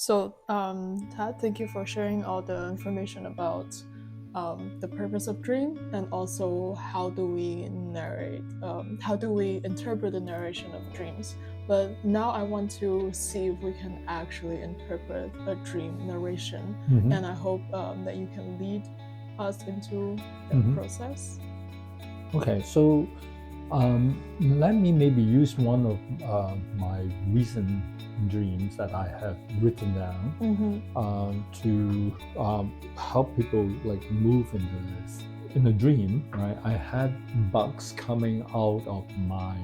So, Tat, thank you for sharing all the information about the purpose of dream, and also how do we narrate, how do we interpret the narration of dreams. But now I want to see if we can actually interpret a dream narration, and I hope that you can lead us into that process. Okay, so let me maybe use one of my recent dreams that I have written down to help people like move into this. In a dream, right, I had bugs coming out of my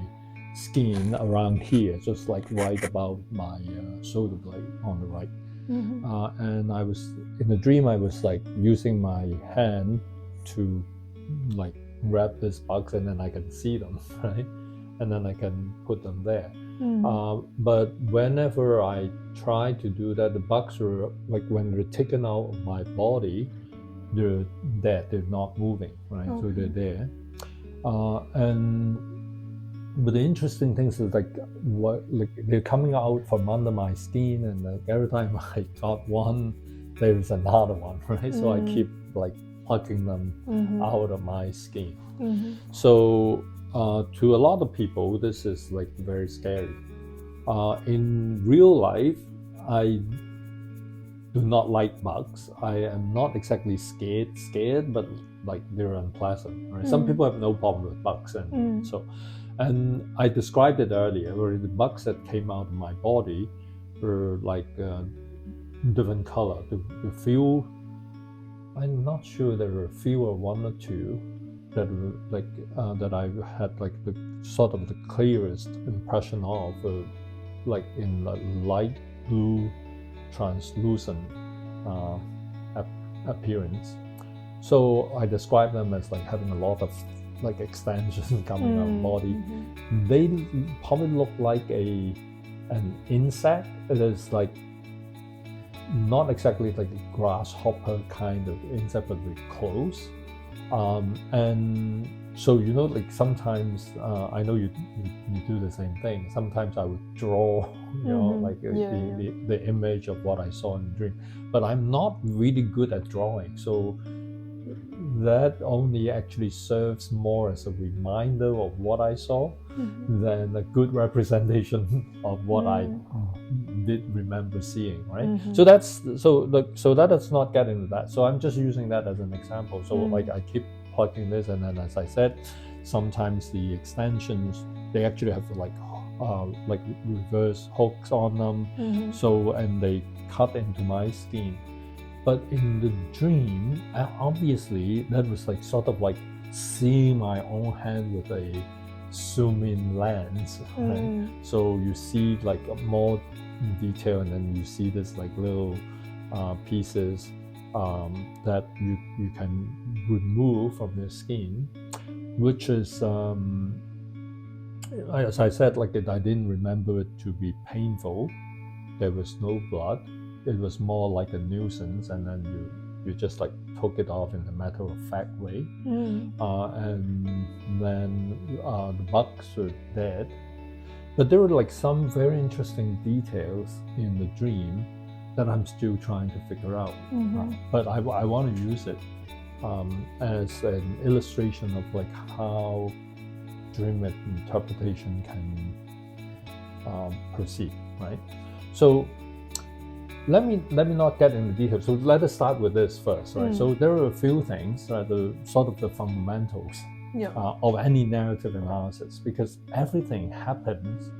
skin around here, just like right above my shoulder blade on the right. And I was in the dream, I was like using my hand to like grab these bugs, and then I can see them, right? And then I can put them there. But whenever I try to do that, the bugs are like, when they're taken out of my body, they're dead, they're not moving, right? So they're there. But the interesting thing is like they're coming out from under my skin, and like every time I got one, there's another one, right? So I keep like plucking them out of my skin. So to a lot of people, this is like very scary. In real life, I do not like bugs. I am not exactly scared, but like they're unpleasant, right? Some people have no problem with bugs, and I described it earlier, where the bugs that came out of my body were like different color. The few, I'm not sure there were fewer, one or two that were like that I had like the sort of the clearest impression of, like in the light blue, translucent appearance. So I describe them as like having a lot of like extensions coming out of the body. They probably look like an insect. It is like not exactly like a grasshopper kind of insect, but very close. And so like sometimes I know you do the same thing. Sometimes I would draw like the image of what I saw in the dream, but I'm not really good at drawing, so that only actually serves more as a reminder of what I saw than a good representation of what I did remember seeing, right? So that's so that does not get into that. So I'm just using that as an example. So like I keep plugging this, and then as I said, sometimes the extensions, they actually have like reverse hooks on them. So, and they cut into my skin. But in the dream, obviously that was like sort of like seeing my own hand with a zoom-in lens, right? So you see like more detail, and then you see this like little pieces that you can remove from your skin, which is as I said, like I didn't remember it to be painful. There was no blood. It was more like a nuisance, and then you just like took it off in a matter-of-fact way. And then the bugs were dead. But there were like some very interesting details in the dream that I'm still trying to figure out. But I want to use it as an illustration of like how dream interpretation can proceed, right? So let me not get into details. So let us start with this first, right? So there are a few things, the sort of the fundamentals of any narrative analysis, because everything happens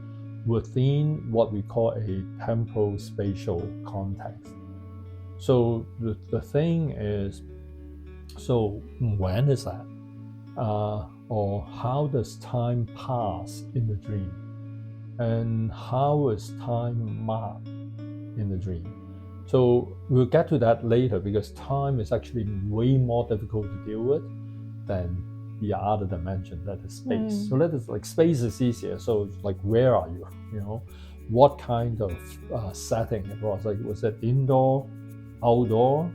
within what we call a temporal spatial context. So the thing is, so when is that? Or how does time pass in the dream? And how is time marked in the dream? So we'll get to that later, because time is actually way more difficult to deal with than the other dimension, that is space. So that is like, space is easier. So it's like, where are you? What kind of setting it was? Like, was it indoor, outdoor?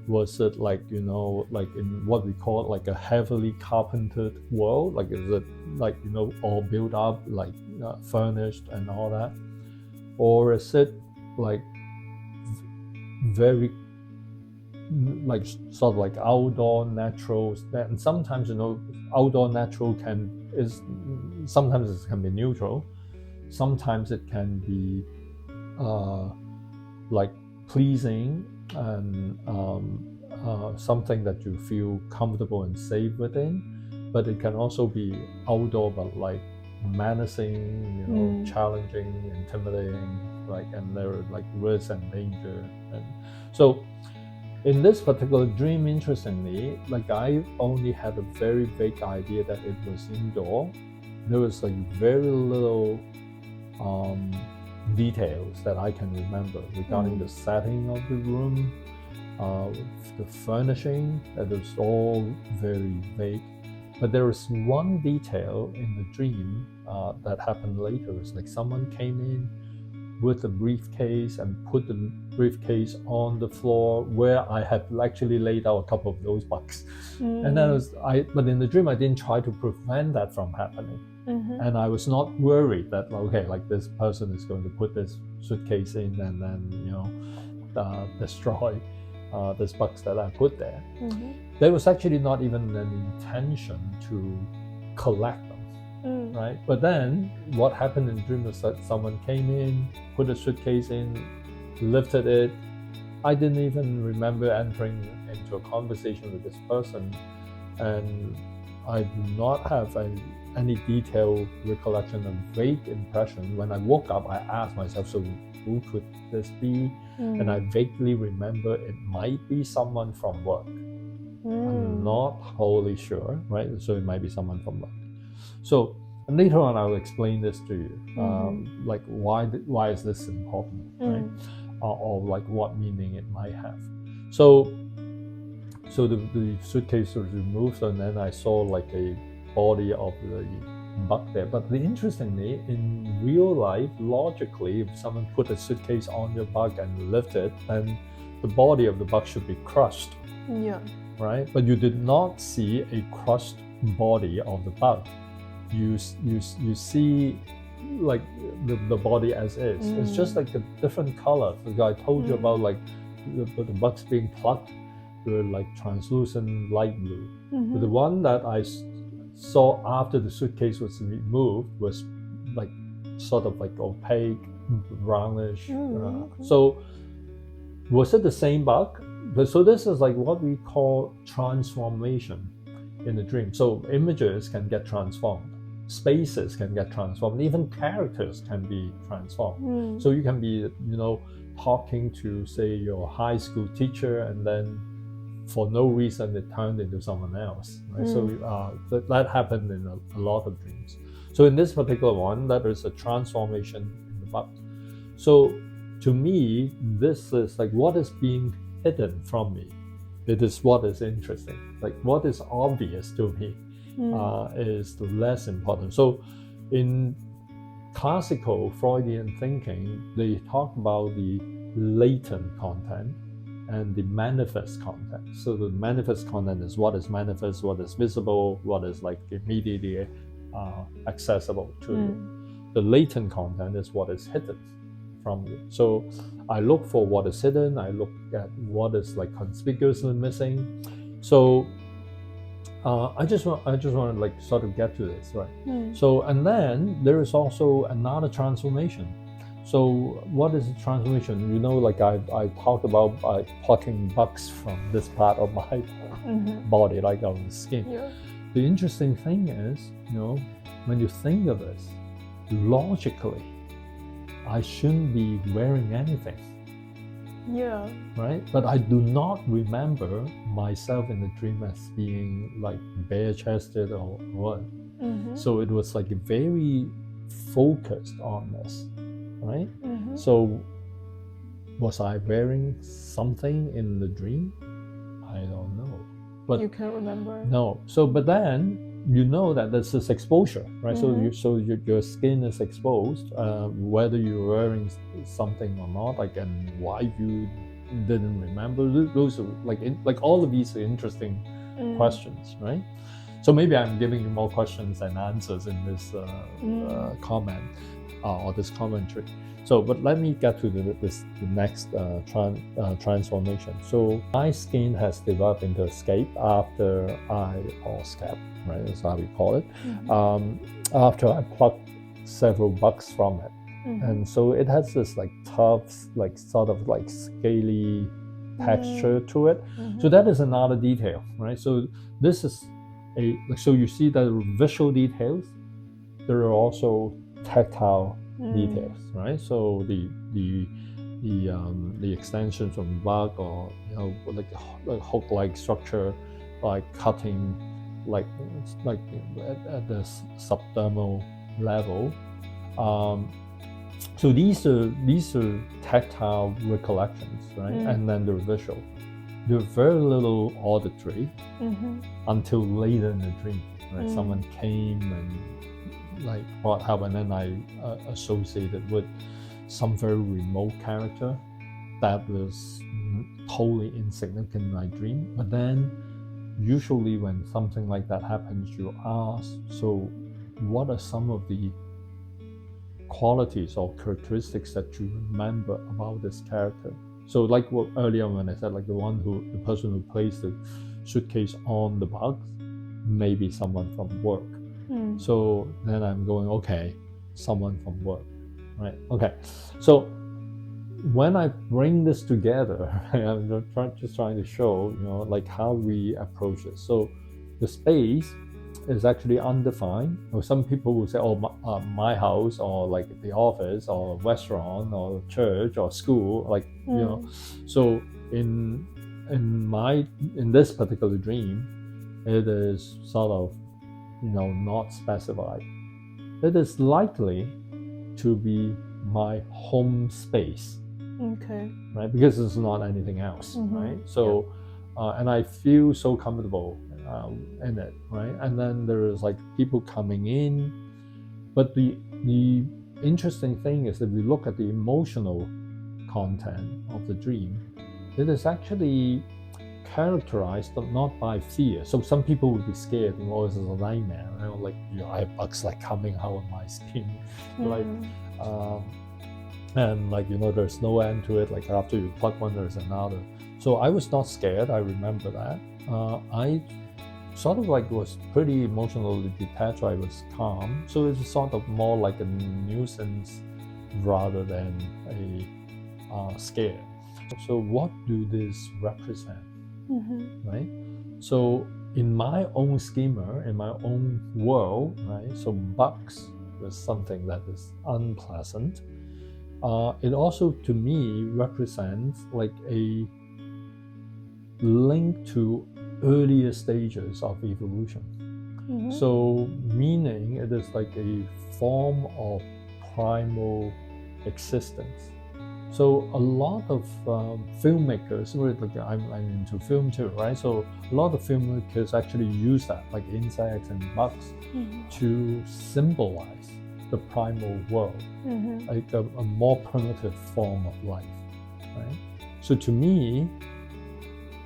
Was it like, like in what we call like a heavily carpentered world? Like, is it like, all built up, like furnished and all that? Or is it like very like sort of like outdoor natural, and sometimes outdoor natural sometimes it can be neutral, sometimes it can be like pleasing and something that you feel comfortable and safe within, but it can also be outdoor but like menacing, challenging, intimidating, like, and there are like risk and danger. And so in this particular dream, interestingly, like I only had a very vague idea that it was indoor. There was like very little details that I can remember regarding the setting of the room, the furnishing. That was all very vague. But there was one detail in the dream that happened later. It's like someone came in with a briefcase and put the briefcase on the floor where I had actually laid out a couple of those bugs. And then but in the dream, I didn't try to prevent that from happening. And I was not worried that, okay, like this person is going to put this suitcase in and then, destroy these bugs that I put there. There was actually not even an intention to collect them. Right? But then what happened in the dream was that someone came in, put a suitcase in, lifted it. I didn't even remember entering into a conversation with this person, and I do not have any detailed recollection of vague impression. When I woke up, I asked myself, so who could this be? And I vaguely remember it might be someone from work. I'm not wholly sure, right? So it might be someone from work. So later on, I will explain this to you, like why is this important, right? Or like what meaning it might have. So the suitcase was removed, and then I saw like a body of the bug there. But interestingly, in real life, logically, if someone put a suitcase on your bug and lift it, then the body of the bug should be crushed. Yeah. Right? But you did not see a crushed body of the bug. You see like the body as is. It's just like a different color. Like I told you about like the bugs being plucked, were like translucent light blue. But the one that I saw after the suitcase was removed was like sort of like opaque, brownish. So was it the same bug? So this is like what we call transformation in the dream. So images can get transformed, spaces can get transformed, even characters can be transformed. So you can be, talking to, say, your high school teacher, and then for no reason it turned into someone else, right? So that happened in a lot of dreams. So in this particular one, that is a transformation in the bug. So to me, this is like what is being hidden from me. It is what is interesting. Like what is obvious to me is the less important. So in classical Freudian thinking, they talk about the latent content and the manifest content. So the manifest content is what is manifest, what is visible, what is like immediately accessible to you. The latent content is what is hidden from you. So I look for what is hidden, I look at what is like conspicuously missing. So I just want to like sort of get to this, right? So, and then there is also another transformation. So what is the transformation? Like I talked about plucking bugs from this part of my body, like on the skin. Yeah. The interesting thing is, when you think of this, logically, I shouldn't be wearing anything. Yeah. Right? But I do not remember myself in the dream as being like bare-chested or what. So it was like very focused on this, right? So was I wearing something in the dream? I don't know. But you can't remember? No. So, but then that this is exposure, right? So your skin is exposed, whether you're wearing something or not, like, and why you didn't remember. Those are like all of these are interesting questions, right? So maybe I'm giving you more questions than answers in this comment or this commentary. So, but let me get to the next transformation. So my skin has developed into a scape after or scab, right? That's how we call it. After I plucked several bugs from it. And so it has this like tough, like sort of like scaly texture to it. So that is another detail, right? So this is so you see the visual details. There are also tactile details, right? So the extension from bug, or like a hook-like structure, like cutting, like at the subdermal level. So these are tactile recollections, right? And then they're visual. There's very little auditory until later in the dream, right? Someone came and like brought help, and then I associated with some very remote character that was totally insignificant in my dream. But then usually when something like that happens, you ask, so what are some of the qualities or characteristics that you remember about this character? So like what earlier when I said, like the person who placed the suitcase on the box may be someone from work. So then I'm going, okay, someone from work, right? Okay, so when I bring this together, I'm just trying to show, like how we approach this. So the space is actually undefined. Or some people will say, oh, my house, or like the office, or restaurant, or church, or school, like So in this particular dream, it is sort of not specified. It is likely to be my home space. Okay. Right, because it's not anything else, right? So, and I feel so comfortable in it, right? And then there is like people coming in, but the interesting thing is that we look at the emotional content of the dream, it is actually characterized not by fear. So some people would be scared, this is a nightmare, like I have bugs like coming out of my skin, like and like there's no end to it, like after you pluck one there's another. So I was not scared, I remember that. I sort of like was pretty emotionally detached. I was calm, so it's sort of more like a nuisance rather than a scare. So what do this represent? Right? So in my own schema, in my own world, right? So bugs was something that is unpleasant. It also, to me, represents like a link to earlier stages of evolution. So meaning it is like a form of primal existence. So a lot of filmmakers, like I'm into film too, right? So a lot of filmmakers actually use that, like insects and bugs, to symbolize the primal world, like a more primitive form of life, right? So to me,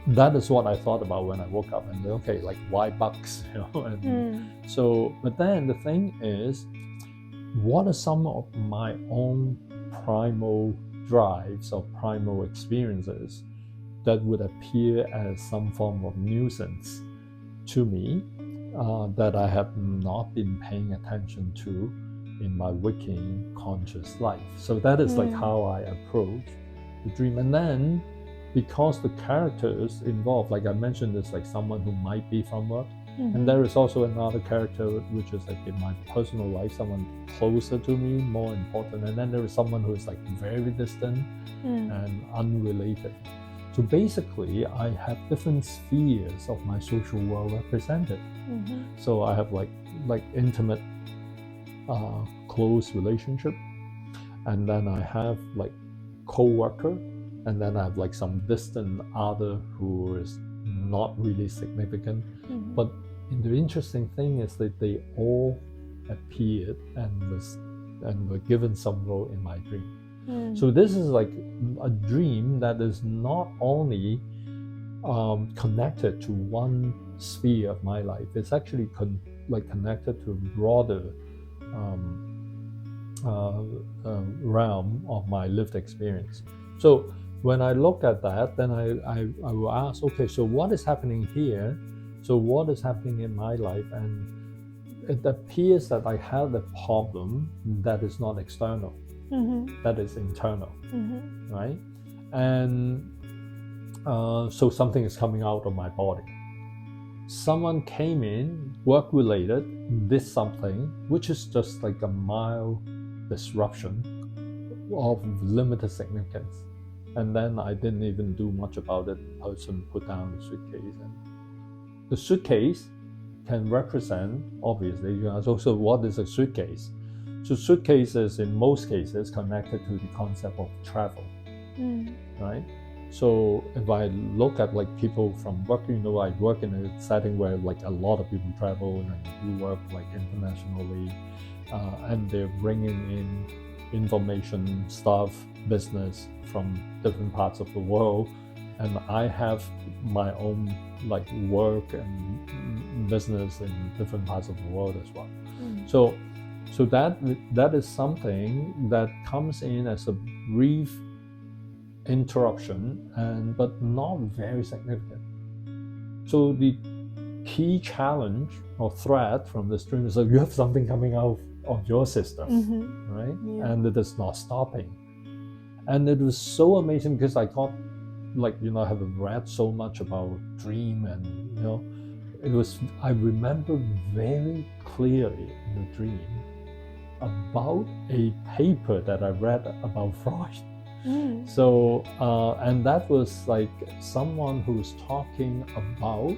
that is what I thought about when I woke up, and okay, like why bugs, And so, but then the thing is, what are some of my own primal drives or primal experiences that would appear as some form of nuisance to me that I have not been paying attention to in my waking conscious life? So that is like how I approach the dream. And then because the characters involved, like I mentioned, is like someone who might be from work, and there is also another character which is like in my personal life, someone closer to me, more important, and then there is someone who is like very distant and unrelated. So basically I have different spheres of my social world represented. So I have like intimate close relationship, and then I have like co-worker, and then I have like some distant other who is not really significant. But the interesting thing is that they all appeared and were given some role in my dream. So this is like a dream that is not only connected to one sphere of my life. It's actually connected to a broader realm of my lived experience. So when I look at that, then I will ask, okay, so what is happening here? So what is happening in my life? And it appears that I have a problem that is not external, that is internal, right? And so something is coming out of my body. Someone came in, work-related, did something, which is just like a mild disruption of limited significance. And then I didn't even do much about it. The person put down the suitcase. And the suitcase can represent, obviously, you ask also what is a suitcase? So suitcase is in most cases connected to the concept of travel, right? So if I look at like people from work, I work in a setting where like a lot of people travel and do work like internationally, and they're bringing in information, stuff, business from different parts of the world, and I have my own like work and business in different parts of the world as well. So that is something that comes in as a brief interruption, but not very significant. So the key challenge or threat from this dream is that you have something coming out of your system, right? Yeah. And it is not stopping. And it was so amazing because I got I have read so much about dream, and I remember very clearly in the dream about a paper that I read about Freud. So, and that was like someone who was talking about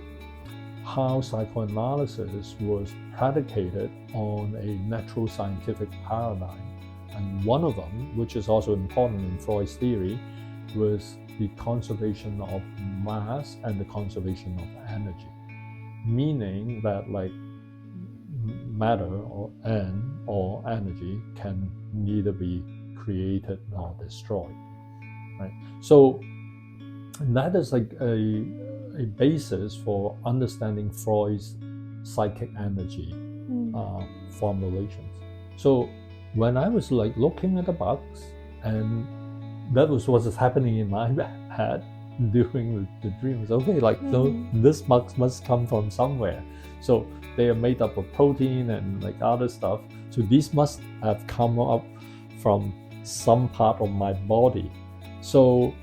how psychoanalysis was predicated on a natural scientific paradigm. And one of them, which is also important in Freud's theory, was the conservation of mass and the conservation of energy. Meaning that like matter or energy can neither be created nor destroyed, right? So that is like a basis for understanding Freud's psychic energy formulations. So when I was like looking at the bugs, and that was what was happening in my head during the dream, was okay, like this bugs must come from somewhere. So they are made up of protein and like other stuff. So these must have come up from some part of my body. So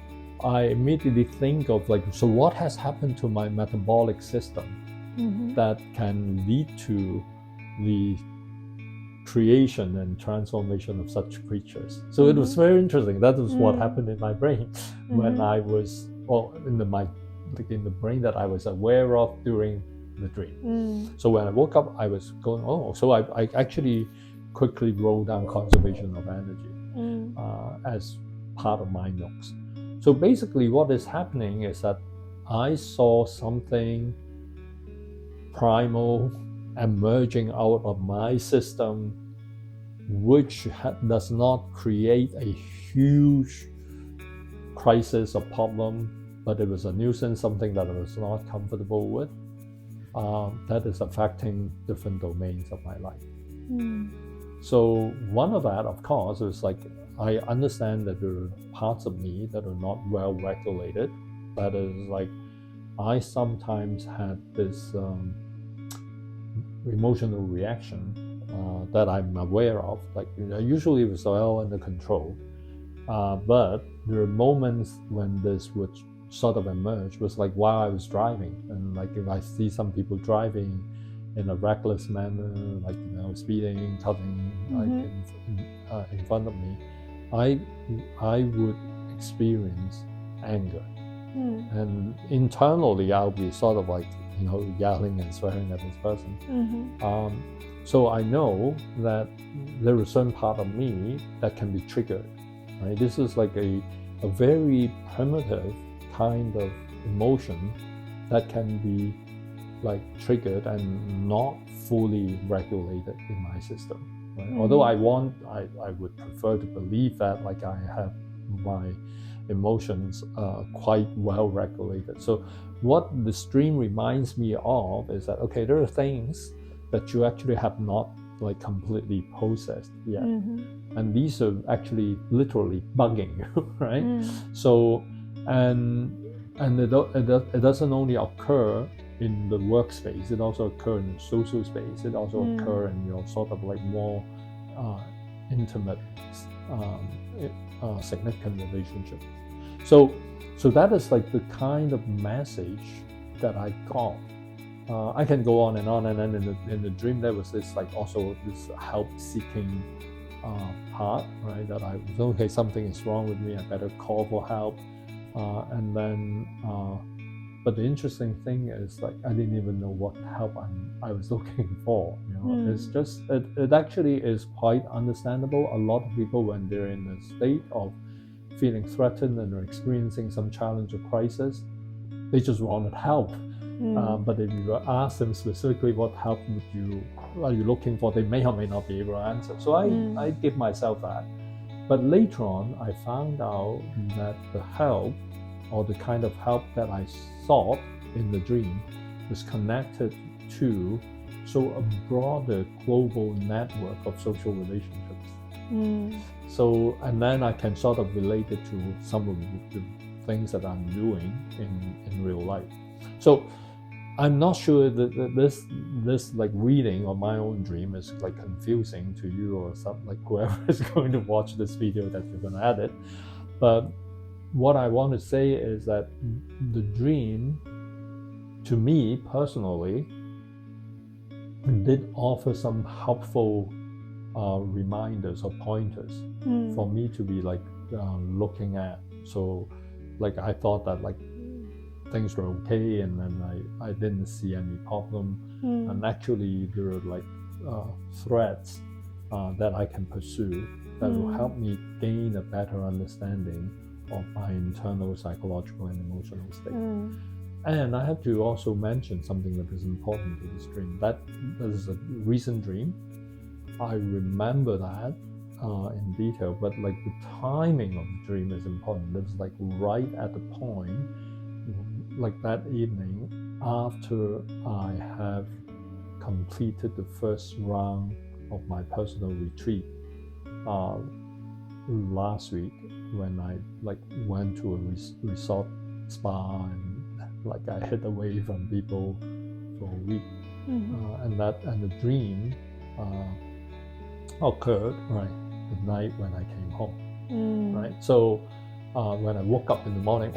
I immediately think of like, so what has happened to my metabolic system that can lead to the creation and transformation of such creatures? So it was very interesting. That was what happened in my brain when I was, in the brain that I was aware of during the dream. So when I woke up, I was going, so I actually quickly wrote down conservation of energy as part of my notes. So basically what is happening is that I saw something primal emerging out of my system, which does not create a huge crisis or problem, but it was a nuisance, something that I was not comfortable with, that is affecting different domains of my life. So one of that, of course, is like, I understand that there are parts of me that are not well regulated. That is like, I sometimes had this emotional reaction that I'm aware of. Like, usually it was well under control, but there are moments when this would sort of emerge. Was like while I was driving, and like if I see some people driving in a reckless manner, like speeding, cutting like in front of me, I would experience anger, and internally I'll be sort of like yelling and swearing at this person. So I know that there is a certain part of me that can be triggered. Right? This is like a very primitive kind of emotion that can be like triggered and not fully regulated in my system. Right? Although I would prefer to believe that like I have my emotions quite well regulated. So what this dream reminds me of is that, okay, there are things that you actually have not like completely processed yet. And these are actually literally bugging you, right? So, and it doesn't only occur in the workspace, it also occurs in the social space, it also occurs in your sort of like more intimate, significant relationship. So that is like the kind of message that I got. I can go on, and then in the dream there was this like also this help-seeking part, right? That I was, okay, something is wrong with me, I better call for help, and then. But the interesting thing is, like, I didn't even know what help I was looking for. You know, it's just it actually is quite understandable. A lot of people, when they're in a state of feeling threatened and are experiencing some challenge or crisis, they just wanted help. But if you ask them specifically what help are you looking for, they may or may not be able to answer. So I give myself that. But later on, I found out that the help, or the kind of help that I sought in the dream, was connected to a broader global network of social relationships. So, and then I can sort of relate it to some of the things that I'm doing in real life. So I'm not sure that this like reading of my own dream is like confusing to you or something, like whoever is going to watch this video that you're going to edit. But what I want to say is that the dream, to me personally, did offer some helpful reminders or pointers for me to be like looking at. So like I thought that like things were okay, and then I didn't see any problem, and actually there are like threads that I can pursue that will help me gain a better understanding of my internal psychological and emotional state. And I have to also mention something that is important to this dream. That is a recent dream. I remember that in detail, but like the timing of the dream is important. It's like right at the point, like that evening, after I have completed the first round of my personal retreat last week, when I like went to a resort spa and like I hid away from people for a week, and the dream occurred right the night when I came home, right? So when I woke up in the morning,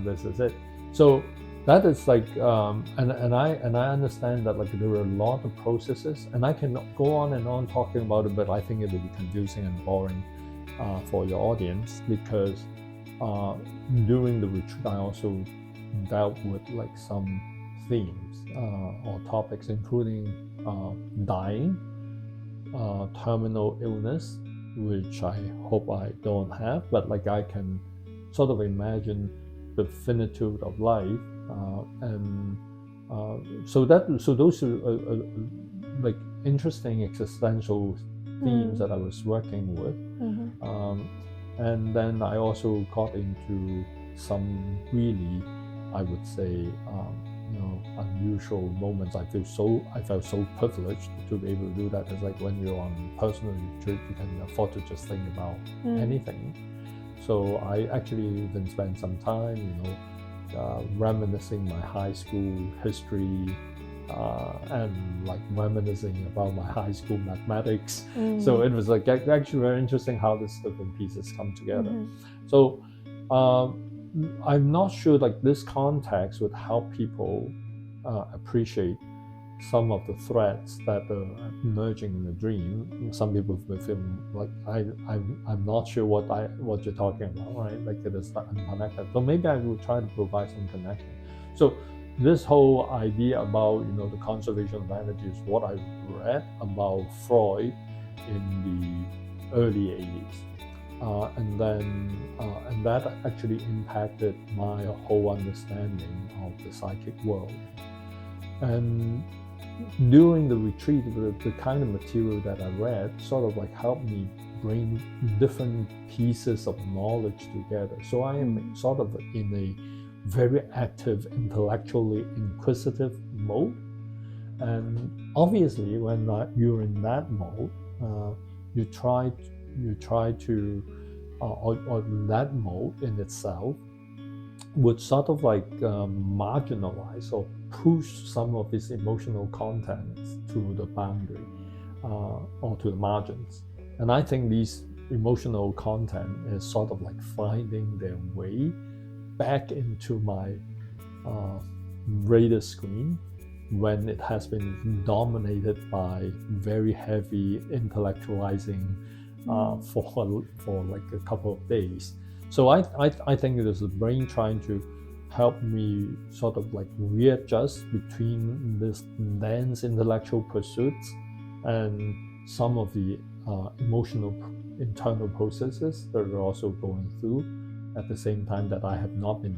this is it. So that is like, and I understand that like there are a lot of processes, and I can go on and on talking about it, but I think it will be confusing and boring for your audience, because during the retreat I also dealt with like some themes or topics, including dying, terminal illness, which I hope I don't have, but like I can sort of imagine the finitude of life, and so those are like interesting existential themes that I was working with, and then I also got into some really, I would say, unusual moments. I felt so privileged to be able to do that. It's like when you're on personal retreat, you can afford to just think about anything. So I actually even spent some time, reminiscing my high school history, and like reminiscing about my high school mathematics. So it was like actually very interesting how these different pieces come together. So I'm not sure like this context would help people appreciate some of the threads that are emerging in the dream. Some people will feel like I'm not sure what you're talking about, right? Like it is unconnected. So maybe I will try to provide some connection. So this whole idea about the conservation of energy is what I read about Freud in the early 80s, and that actually impacted my whole understanding of the psychic world. And during the retreat, the kind of material that I read sort of like helped me bring different pieces of knowledge together. So I am sort of in a very active, intellectually inquisitive mode. And obviously, when you're in that mode, you try to, or that mode in itself would sort of like marginalize or push some of this emotional content to the boundary or to the margins. And I think these emotional content is sort of like finding their way back into my radar screen when it has been dominated by very heavy intellectualizing for like a couple of days. So I think it is the brain trying to help me sort of like readjust between this dense intellectual pursuits and some of the emotional internal processes that are also going through at the same time that I have not been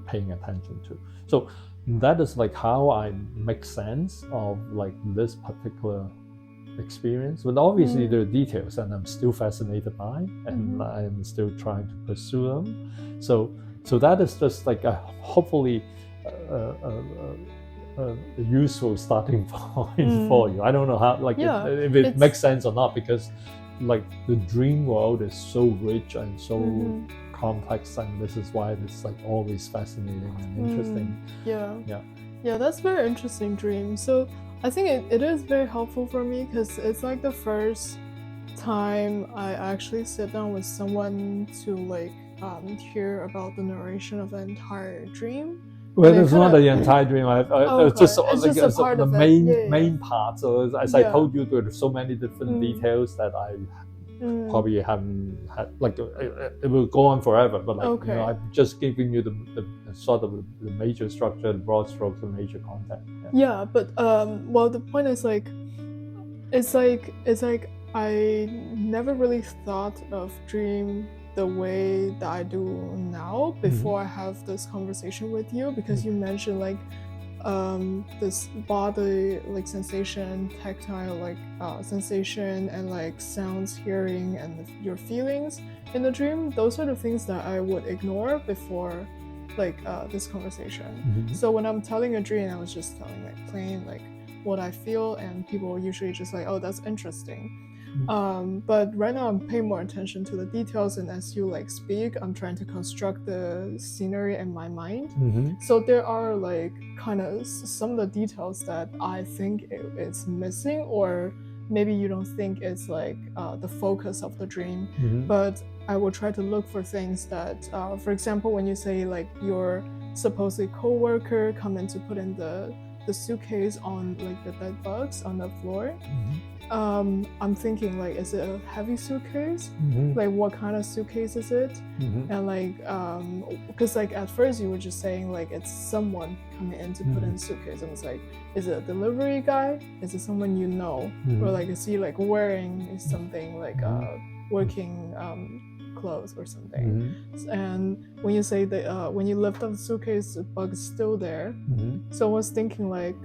paying attention to. So that is like how I make sense of like this particular experience. But obviously there are details and I'm still fascinated by, and I'm still trying to pursue them. So that is just like hopefully a useful starting point for you. I don't know how, like, if it makes sense or not, because like the dream world is so rich and so complex, and this is why it's like always fascinating and interesting. Yeah, that's very interesting dream. So I think it is very helpful for me because it's like the first time I actually sit down with someone to like hear about the narration of the entire dream. Well, it's not the entire dream. It's just a part the of main part. So as I told you, there are so many different details that I probably haven't had. Like it will go on forever, but like you know, I'm just giving you the sort of the major structure, the broad strokes, the major content. Yeah, but well, the point is like, it's like I never really thought of dream the way that I do now before I have this conversation with you, because you mentioned like this body like sensation, tactile like sensation, and like sounds, hearing, and your feelings in the dream. Those are the things that I would ignore before like this conversation. So when I'm telling a dream, I was just telling like plain like what I feel, and people usually just like, oh, that's interesting. But right now I'm paying more attention to the details, and as you like speak, I'm trying to construct the scenery in my mind. So there are like kind of some of the details that I think it's missing, or maybe you don't think it's like the focus of the dream, but I will try to look for things that, for example, when you say like your supposedly co-worker come in to put in the suitcase on like the dead bugs on the floor. I'm thinking like, is it a heavy suitcase? Like what kind of suitcase is it? And like because like at first you were just saying like it's someone coming in to put in the suitcase, and it's like, is it a delivery guy? Is it someone you know? Or like is he like wearing something like working clothes or something? And when you say that when you lift up the suitcase, the bug is still there. So I was thinking like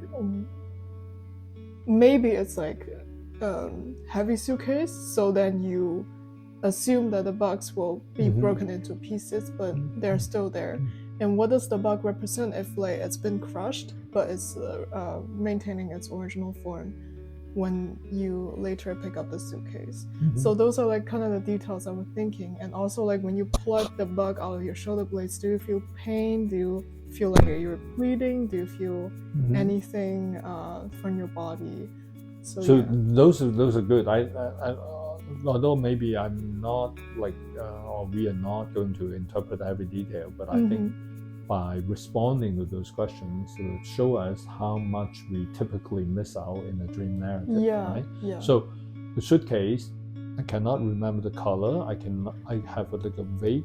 maybe it's like heavy suitcase, so then you assume that the bugs will be broken into pieces, but they're still there. And what does the bug represent if like it's been crushed but it's maintaining its original form when you later pick up the suitcase? So those are like kind of the details I was thinking. And also like when you pluck the bug out of your shoulder blades, do you feel pain? Do you feel like you're bleeding? Do you feel anything from your body? So yeah. those are good. I although maybe I'm not like or we are not going to interpret every detail, but I think by responding to those questions, it will show us how much we typically miss out in the dream narrative. Right? So the suitcase, I cannot remember the color. I have like a vague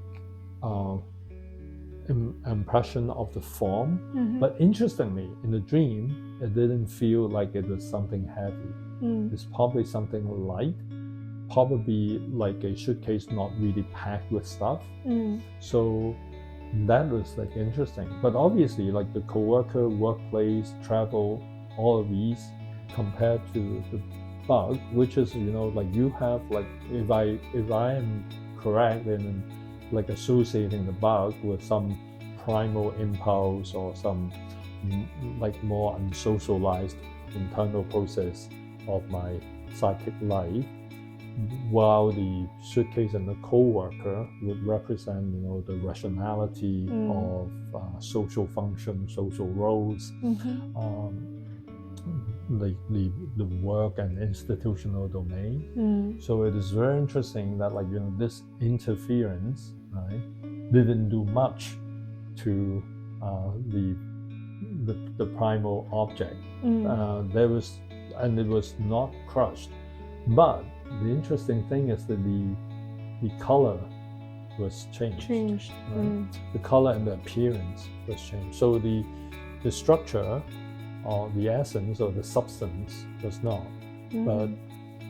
impression of the form, but interestingly, in the dream, it didn't feel like it was something heavy. It's probably something light, probably like a suitcase not really packed with stuff. So that was like interesting. But obviously, like the co-worker, workplace, travel, all of these compared to bug, which is, you know, like you have like, if I am correct in like associating the bug with some primal impulse or some like more unsocialized internal process of my psychic life, while the suitcase and the co-worker would represent, you know, the rationality of social function, social roles, the work and institutional domain. So it is very interesting that, like, you know, this interference, right, didn't do much to the primal object. There was, and it was not crushed. But the interesting thing is that the color was changed. Right? The color and the appearance was changed. So the structure or the essence or the substance was not, but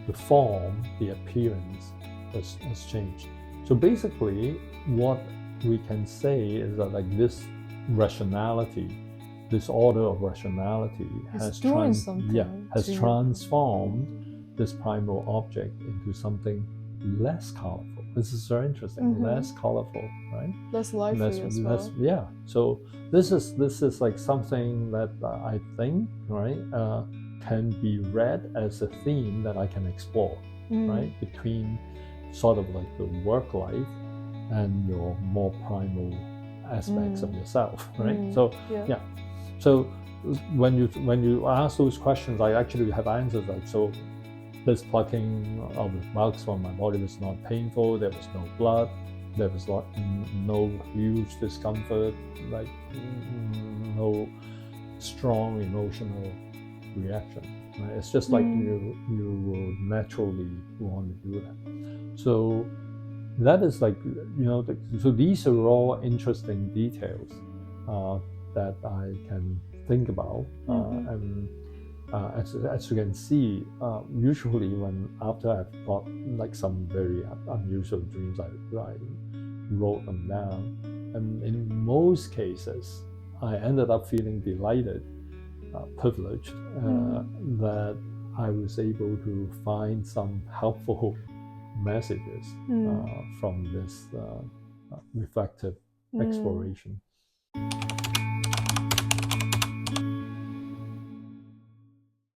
the form, the appearance was changed. So basically, what we can say is that, like, this rationality, this order of rationality has transformed this primal object into something less colorful. This is very interesting. Less colorful, right? Less lively as well. Yeah. So this is like something that I think, right, can be read as a theme that I can explore, right, between sort of like the work life and your more primal aspects of yourself, right? So yeah. So when you ask those questions, I actually have answers like, so this plucking of the marks from my body was not painful. There was no blood. There was no huge discomfort, like no strong emotional reaction. Right? It's just like you will naturally want to do that. So that is like, you know, so these are all interesting details that I can think about, and as you can see, usually when after I've got like some very unusual dreams, I wrote them down, and in most cases, I ended up feeling delighted, privileged, that I was able to find some helpful messages from this reflective exploration.